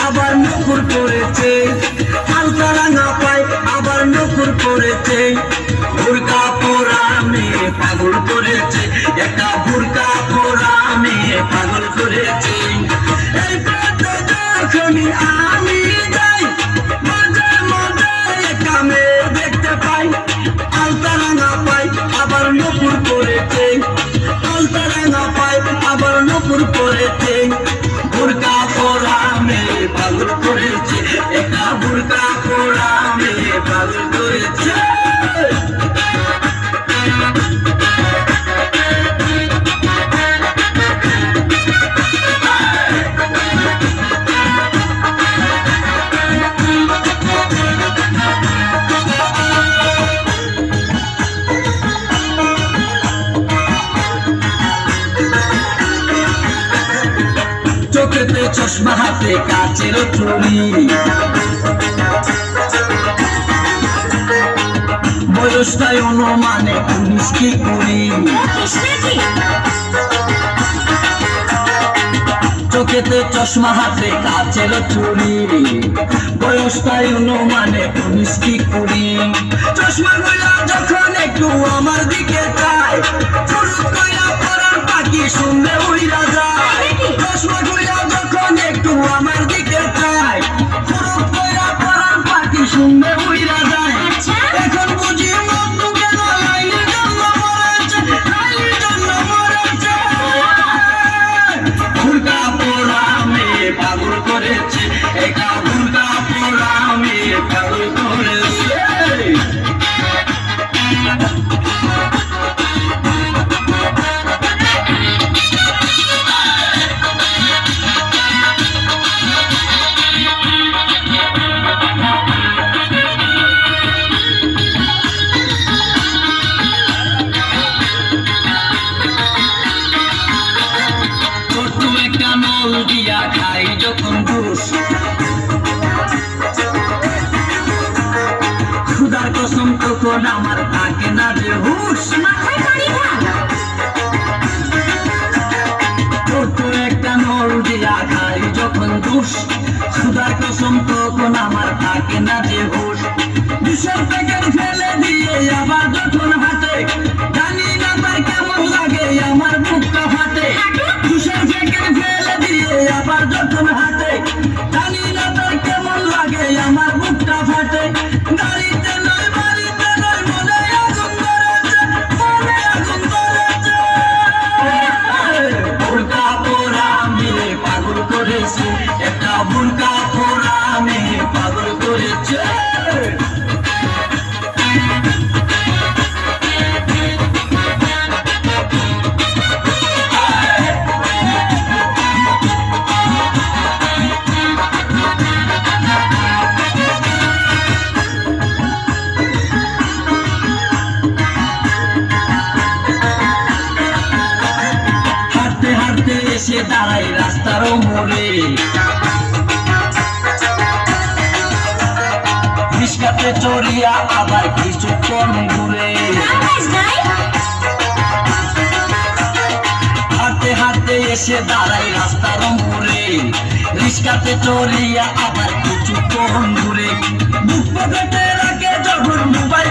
আবার নকুর করেছে, আলতারাঙা পাই আবার নকুর করেছে, বুরকা পরা মেয়ে পাগল করেছে, একটা বুরকা পরা মেয়ে পাগল করেছে। এই পথে যখনই আমি যাই মাঝে মাঝে একটা মেয়ে দেখতে পাই, আলতারাঙা পাই আবার নকুর করেছে, আলতারাঙা পাই আবার নকুর করেছে, বুরকা পরা মেয়ে পাগল করেছে, একা বুরকা পরা মেয়ে পাগল করেছে। চোখেতে চশমা হাতে কাচের চুড়ি, বয়সটাই অনুমানে 19 কি 20। চোখেতে চশমা হাতে কাচের চুড়ি, বয়সটাই অনুমানে 19 কি 20। চশমা গুলা যখন একটু আমার দিকে চায়, ফুরুত কইরা পরার পাখি শুনলে উইরা যায়। চশমা গুলা যখন একটু আমার দিকে চায়, ফুরুত কইরা পরার পাখি শুনলে উইরা যায়। এখন বুঝি মতো কেন লাইনের জন্য মরেছে, লাইনের জন্য মরেছে। বুরকা পরা মেয়ে পাগল করেছে, একা বুরকা পরা মেয়ে পাগল করেছে। দিয়া খাই যখন ঘুষ, খুদার কসম তখন আমার থাকে না যে হুশ। ছোট একটা নল দিয়া খাই যখন ঘুষ, খুদার কসম তখন আমার থাকে না যে হুশ। দুশোর প্যাকেট ফেলে দিয়ে আবার যখন হাতে, জানি না তার কেমন লাগে আমার বুকটা ফাটে। দুশোর প্যাকেট ফেলে দিয়ে আবার যখন হাতে, জানি না তার কেমন লাগে আমার বুকটা ফাটে। গাড়িতে নয় বাড়িতে নয় মনে আগুন ধরেছে, মনে আগুন ধরেছে। বুরকা পরা মেয়ে পাগল করেছে, একটা বুরকা পরা মেয়ে পাগল করেছে। এসে দাঁড়াই রাস্তার মোড়ে, রিস্কাতে চড়িয়া আবার কিছুক্ষণ ঘুরে, হাঁটতে হাঁটতে এসে দাঁড়াই রাস্তার মোড়ে, রিস্কাতে চড়িয়া আবার কিছুক্ষণ ঘুরে। বুক পকেটে রাখে যখন মোবাইল